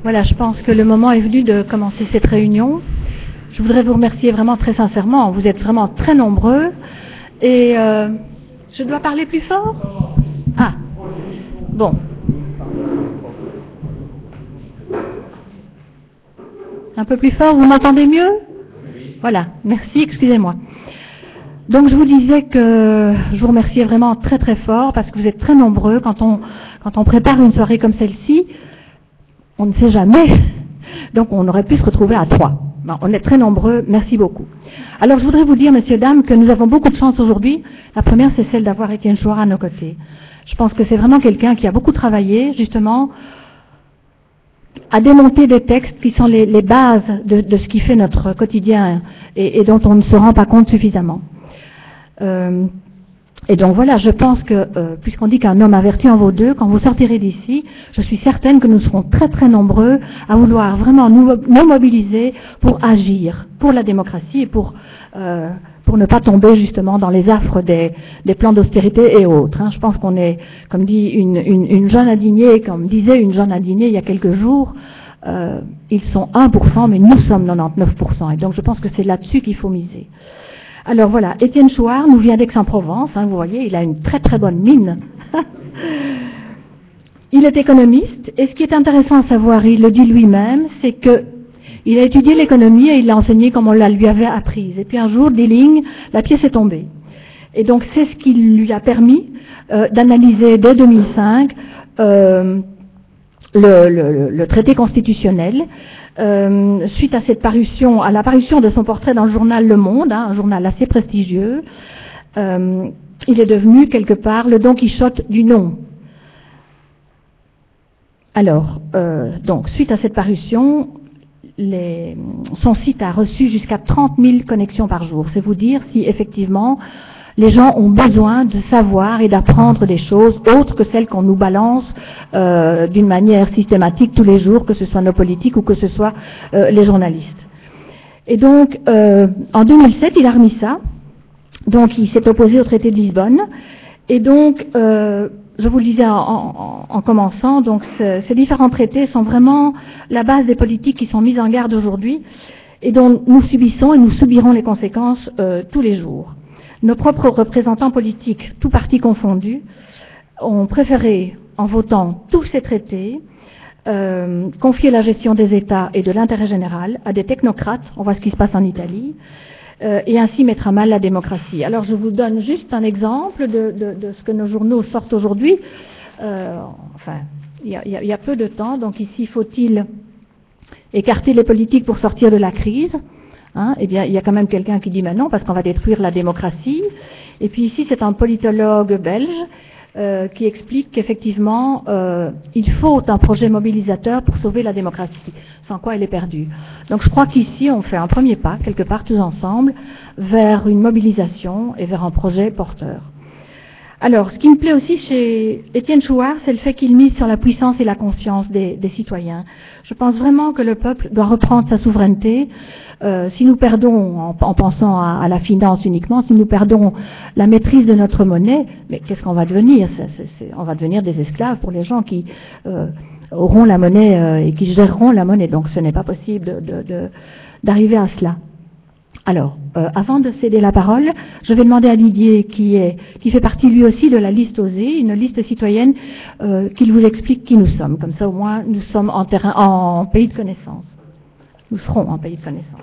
Voilà, je pense que le moment est venu de commencer cette réunion. Je voudrais vous remercier vraiment très sincèrement. Vous êtes vraiment très nombreux. Et je dois parler plus fort? Ah, bon. Un peu plus fort, vous m'entendez mieux? Voilà, merci, excusez-moi. Donc je vous disais que je vous remerciais vraiment très très fort parce que vous êtes très nombreux. Quand on prépare une soirée comme celle-ci, on ne sait jamais. Donc on aurait pu se retrouver à 3. Non, on est très nombreux, merci beaucoup. Alors je voudrais vous dire, messieurs, dames, que nous avons beaucoup de chance aujourd'hui. La première, c'est celle d'avoir Étienne Chouard à nos côtés. Je pense que c'est vraiment quelqu'un qui a beaucoup travaillé, justement, à démonter des textes qui sont les bases de ce qui fait notre quotidien et dont on ne se rend pas compte suffisamment. Et donc voilà, je pense que, puisqu'on dit qu'un homme averti en vaut deux, quand vous sortirez d'ici, je suis certaine que nous serons très très nombreux à vouloir vraiment nous mobiliser pour agir pour la démocratie et pour ne pas tomber justement dans les affres des plans d'austérité et autres. Hein. Je pense qu'on est, comme dit une jeune indignée, comme disait une jeune indignée il y a quelques jours, ils sont 1%, mais nous sommes 99%. Et donc je pense que c'est là-dessus qu'il faut miser. Alors voilà, Étienne Chouard nous vient d'Aix-en-Provence, hein, vous voyez, il a une très très bonne mine. Il est économiste, et ce qui est intéressant à savoir, il le dit lui-même, c'est que il a étudié l'économie et il l'a enseigné comme on la lui avait apprise. Et puis un jour, des lignes, la pièce est tombée. Et donc c'est ce qui lui a permis d'analyser dès 2005 le traité constitutionnel. Suite à cette parution, à la parution de son portrait dans le journal Le Monde, hein, un journal assez prestigieux, il est devenu quelque part le Don Quichotte du non. Alors, donc, suite à cette parution, son site a reçu jusqu'à 30 000 connexions par jour. C'est vous dire si effectivement les gens ont besoin de savoir et d'apprendre des choses autres que celles qu'on nous balance d'une manière systématique tous les jours, que ce soit nos politiques ou que ce soit les journalistes. Et donc, en 2007, il a remis ça. Donc, il s'est opposé au traité de Lisbonne. Et donc, je vous le disais en commençant, donc ces différents traités sont vraiment la base des politiques qui sont mises en garde aujourd'hui et dont nous subissons et nous subirons les conséquences tous les jours. Nos propres représentants politiques, tous partis confondus, ont préféré, en votant tous ces traités, confier la gestion des États et de l'intérêt général à des technocrates, on voit ce qui se passe en Italie, et ainsi mettre à mal la démocratie. Alors je vous donne juste un exemple de ce que nos journaux sortent aujourd'hui. Enfin, il y a peu de temps, donc ici faut-il écarter les politiques pour sortir de la crise? Hein, eh bien, il y a quand même quelqu'un qui dit mais non, parce qu'on va détruire la démocratie. Et puis ici, c'est un politologue belge qui explique qu'effectivement, il faut un projet mobilisateur pour sauver la démocratie, sans quoi elle est perdue. Donc je crois qu'ici, on fait un premier pas, quelque part tous ensemble, vers une mobilisation et vers un projet porteur. Alors, ce qui me plaît aussi chez Étienne Chouard, c'est le fait qu'il mise sur la puissance et la confiance des citoyens. Je pense vraiment que le peuple doit reprendre sa souveraineté. Si nous perdons, en pensant à la finance uniquement, si nous perdons la maîtrise de notre monnaie, mais qu'est-ce qu'on va devenir? On va devenir des esclaves pour les gens qui auront la monnaie et qui géreront la monnaie. Donc ce n'est pas possible d'arriver à cela. Alors, avant de céder la parole, je vais demander à Didier, qui fait partie lui aussi de la liste OSER, une liste citoyenne, qu'il vous explique qui nous sommes. Comme ça, au moins, nous sommes en pays de connaissance. Nous serons en pays de connaissance.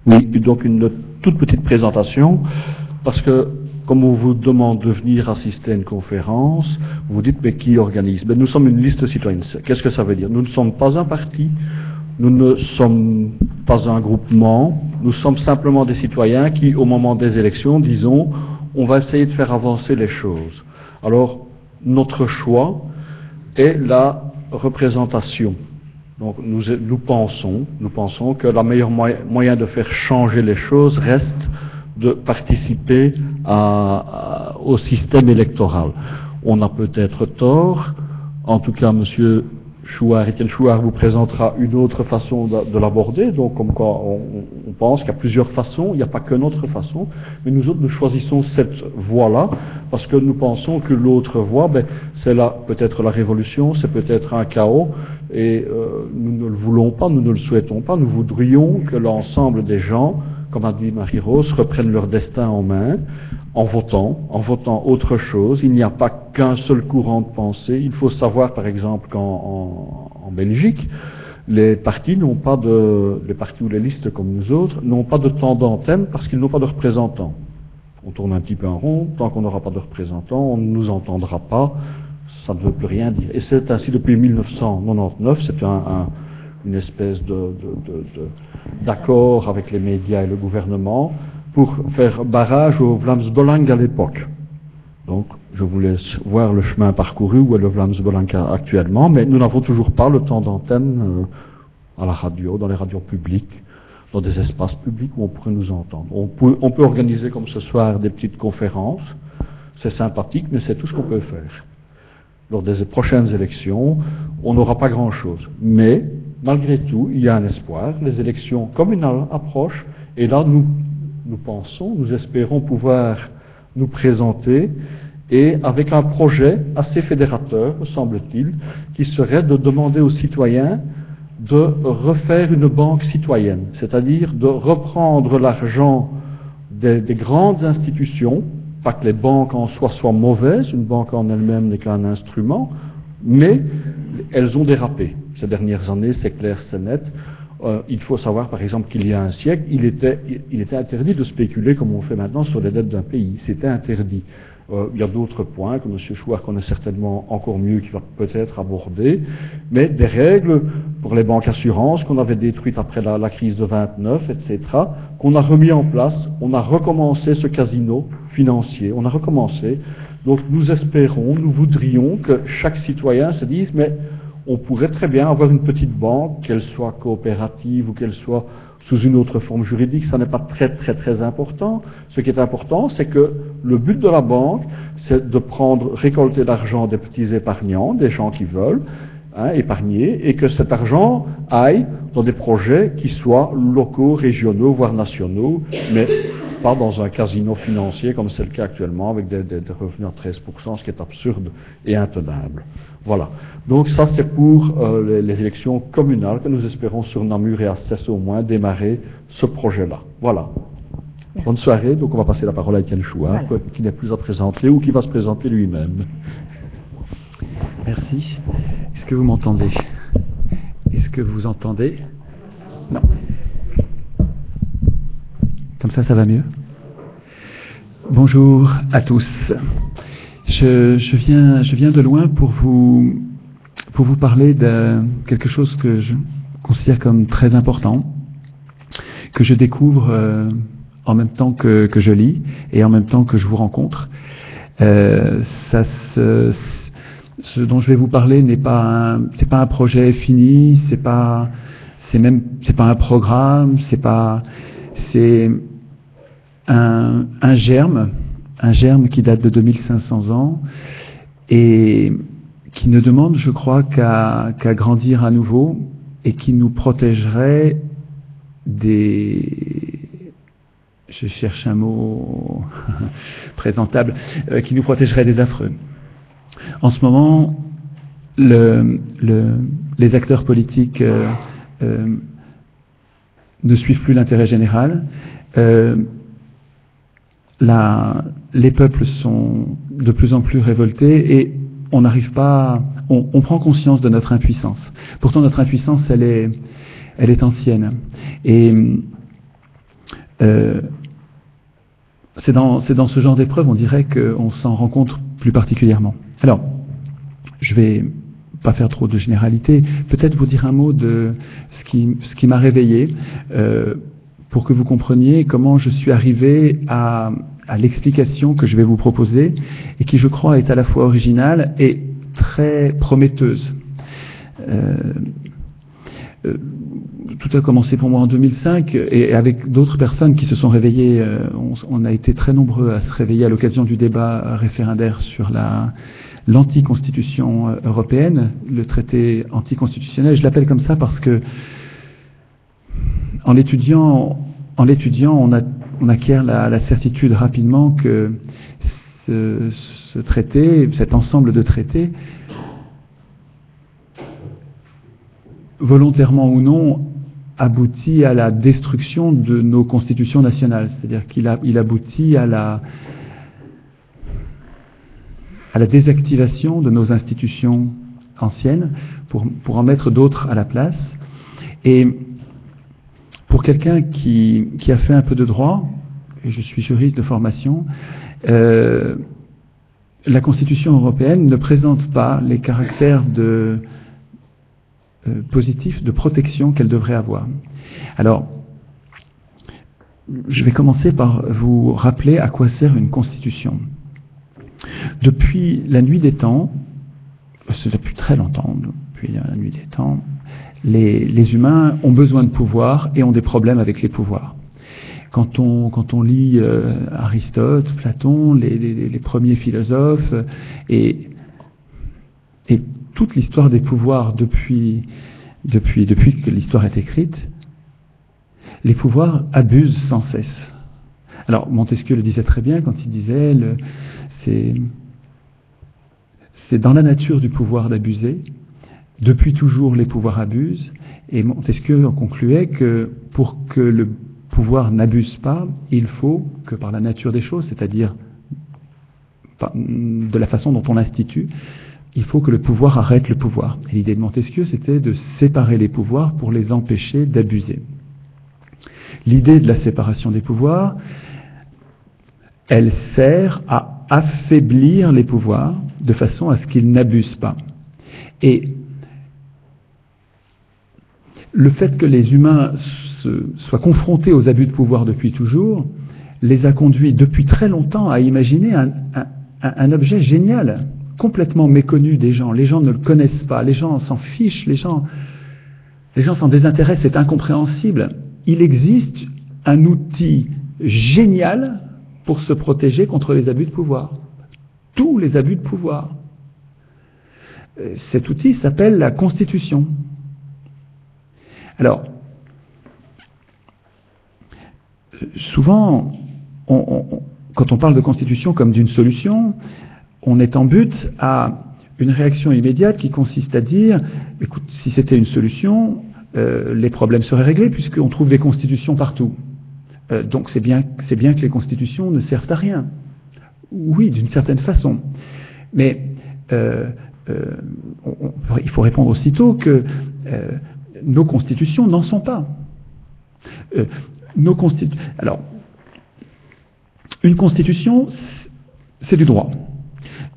Oui, donc une toute petite présentation, parce que comme on vous demande de venir assister à une conférence, vous dites mais qui organise? Ben, nous sommes une liste citoyenne. Qu'est-ce que ça veut dire? Nous ne sommes pas un parti, nous ne sommes pas un groupement, nous sommes simplement des citoyens qui, au moment des élections, disons, on va essayer de faire avancer les choses. Alors, notre choix est la représentation. Donc nous pensons que le meilleur moyen de faire changer les choses reste de participer au système électoral. On a peut-être tort, en tout cas M. Étienne Chouard vous présentera une autre façon de l'aborder, donc comme quoi on pense qu'il y a plusieurs façons, il n'y a pas que notre façon, mais nous autres nous choisissons cette voie-là, parce que nous pensons que l'autre voie, c'est peut-être la révolution, c'est peut-être un chaos, et nous ne le voulons pas, nous ne le souhaitons pas, nous voudrions que l'ensemble des gens, comme a dit Marie-Rose, reprennent leur destin en main, en votant autre chose. Il n'y a pas qu'un seul courant de pensée. Il faut savoir, par exemple, qu'en Belgique, les partis ou les listes comme nous autres, n'ont pas de temps d'antenne parce qu'ils n'ont pas de représentants. On tourne un petit peu en rond. Tant qu'on n'aura pas de représentants, on ne nous entendra pas. Ça ne veut plus rien dire. Et c'est ainsi depuis 1999. C'est une espèce d'accord avec les médias et le gouvernement pour faire barrage au Vlaams Belang à l'époque. Donc, je vous laisse voir le chemin parcouru où est le Vlaams Belang actuellement, mais nous n'avons toujours pas le temps d'antenne à la radio, dans les radios publiques, dans des espaces publics où on pourrait nous entendre. On peut organiser comme ce soir des petites conférences, c'est sympathique, mais c'est tout ce qu'on peut faire. Lors des prochaines élections, on n'aura pas grand-chose. Mais, malgré tout, il y a un espoir. Les élections communales approchent, et là, nous espérons pouvoir nous présenter, et avec un projet assez fédérateur, me semble-t-il, qui serait de demander aux citoyens de refaire une banque citoyenne, c'est-à-dire de reprendre l'argent des grandes institutions, pas que les banques en soi soient mauvaises, une banque en elle-même n'est qu'un instrument, mais elles ont dérapé. Ces dernières années, c'est clair, c'est net. Il faut savoir, par exemple, qu'il y a un siècle, il était interdit de spéculer comme on fait maintenant sur les dettes d'un pays. C'était interdit. Il y a d'autres points que M. Chouard connaît certainement encore mieux, qu'il va peut-être aborder, mais des règles pour les banques assurances qu'on avait détruites après la crise de 29, etc., qu'on a remis en place. On a recommencé ce casino financier. On a recommencé. Donc nous espérons, nous voudrions que chaque citoyen se dise, mais on pourrait très bien avoir une petite banque, qu'elle soit coopérative ou qu'elle soit sous une autre forme juridique, ça n'est pas très important. Ce qui est important, c'est que le but de la banque, c'est de récolter l'argent des petits épargnants, des gens qui veulent épargner, et que cet argent aille dans des projets qui soient locaux, régionaux, voire nationaux, mais pas dans un casino financier comme c'est le cas actuellement, avec des revenus à 13%, ce qui est absurde et intenable. Voilà. Donc ça, c'est pour les élections communales que nous espérons sur Namur et Assès au moins démarrer ce projet-là. Voilà. Merci. Bonne soirée. Donc on va passer la parole à Étienne Chouard, voilà, qui n'est plus à présenter ou qui va se présenter lui-même. Merci. Est-ce que vous m'entendez? Est-ce que vous entendez? Non. Comme ça va mieux? Bonjour à tous. Je viens de loin pour vous parler de quelque chose que je considère comme très important, que je découvre en même temps que je lis et en même temps que je vous rencontre. Ce dont je vais vous parler c'est pas un projet fini, c'est pas un programme, c'est un germe qui date de 2500 ans et qui ne demande, je crois, qu'à grandir à nouveau et qui nous protégerait je cherche un mot présentable, qui nous protégerait des affreux. En ce moment, les acteurs politiques ne suivent plus l'intérêt général. Les peuples sont de plus en plus révoltés et on n'arrive pas, on prend conscience de notre impuissance. Pourtant, notre impuissance, elle est ancienne. Et c'est dans ce genre d'épreuve, on dirait qu'on s'en rencontre plus particulièrement. Alors, je vais pas faire trop de généralité, peut-être vous dire un mot de ce qui m'a réveillé, pour que vous compreniez comment je suis arrivé à l'explication que je vais vous proposer et qui, je crois, est à la fois originale et très prometteuse. Tout a commencé pour moi en 2005 et avec d'autres personnes qui se sont réveillées. On a été très nombreux à se réveiller à l'occasion du débat référendaire sur la l'anticonstitution européenne, le traité anticonstitutionnel. Je l'appelle comme ça parce que en l'étudiant, on acquiert la certitude rapidement que ce traité, cet ensemble de traités, volontairement ou non, aboutit à la destruction de nos constitutions nationales. C'est-à-dire qu'il aboutit à la désactivation de nos institutions anciennes pour en mettre d'autres à la place. Et pour quelqu'un qui a fait un peu de droit, et je suis juriste de formation, la Constitution européenne ne présente pas les caractères positifs de protection qu'elle devrait avoir. Alors, je vais commencer par vous rappeler à quoi sert une Constitution. Depuis la nuit des temps, c'est depuis très longtemps, depuis la nuit des temps, les humains ont besoin de pouvoir et ont des problèmes avec les pouvoirs. Quand on lit Aristote, Platon, les premiers philosophes, et toute l'histoire des pouvoirs depuis que l'histoire est écrite, les pouvoirs abusent sans cesse. Alors Montesquieu le disait très bien quand il disait c'est dans la nature du pouvoir d'abuser. Depuis toujours, les pouvoirs abusent. Et Montesquieu en concluait que pour que le pouvoir n'abuse pas, il faut que par la nature des choses, c'est-à-dire de la façon dont on l'institue, il faut que le pouvoir arrête le pouvoir. Et l'idée de Montesquieu, c'était de séparer les pouvoirs pour les empêcher d'abuser. L'idée de la séparation des pouvoirs, elle sert à affaiblir les pouvoirs de façon à ce qu'ils n'abusent pas. Et le fait que les humains soient confrontés aux abus de pouvoir depuis toujours les a conduits depuis très longtemps à imaginer un objet génial, complètement méconnu des gens. Les gens ne le connaissent pas, les gens s'en fichent, les gens s'en désintéressent, c'est incompréhensible. Il existe un outil génial pour se protéger contre les abus de pouvoir. Tous les abus de pouvoir. Cet outil s'appelle la Constitution. Alors, souvent, quand on parle de Constitution comme d'une solution, on est en but à une réaction immédiate qui consiste à dire, écoute, si c'était une solution, les problèmes seraient réglés puisqu'on trouve des constitutions partout. Donc c'est bien que les constitutions ne servent à rien. Oui, d'une certaine façon. Mais il faut répondre aussitôt que nos constitutions n'en sont pas. Alors, une constitution, c'est du droit.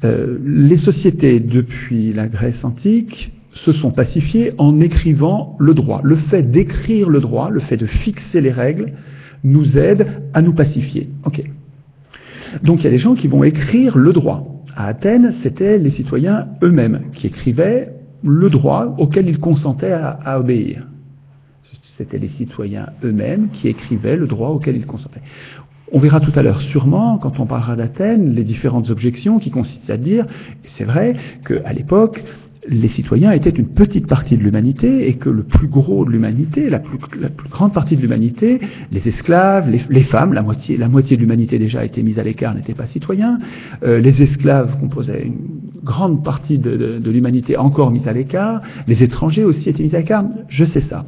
Les sociétés, depuis la Grèce antique, se sont pacifiées en écrivant le droit. Le fait d'écrire le droit, le fait de fixer les règles, nous aide à nous pacifier. Okay. Donc il y a des gens qui vont écrire le droit. À Athènes, c'était les citoyens eux-mêmes qui écrivaient le droit auquel ils consentaient à obéir. C'était les citoyens eux-mêmes qui écrivaient le droit auquel ils consentaient. On verra tout à l'heure sûrement, quand on parlera d'Athènes, les différentes objections qui consistent à dire, et c'est vrai qu'à l'époque, les citoyens étaient une petite partie de l'humanité et que le plus gros de l'humanité, la plus grande partie de l'humanité, les esclaves, les femmes, la moitié de l'humanité déjà a été mise à l'écart, n'étaient pas citoyens, les esclaves composaient une grande partie de l'humanité encore mise à l'écart, les étrangers aussi étaient mis à l'écart, je sais ça.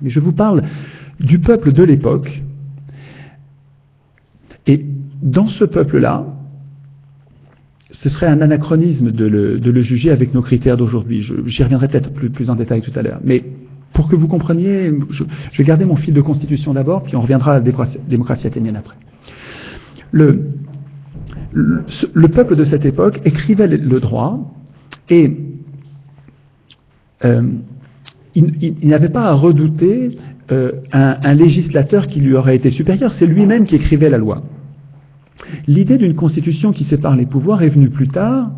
Mais je vous parle du peuple de l'époque, et dans ce peuple-là, ce serait un anachronisme de le juger avec nos critères d'aujourd'hui. J'y reviendrai peut-être plus en détail tout à l'heure. Mais pour que vous compreniez, je vais garder mon fil de constitution d'abord, puis on reviendra à la démocratie athénienne après. Le peuple de cette époque écrivait le droit, et il n'avait pas à redouter un législateur qui lui aurait été supérieur, c'est lui-même qui écrivait la loi. L'idée d'une constitution qui sépare les pouvoirs est venue plus tard,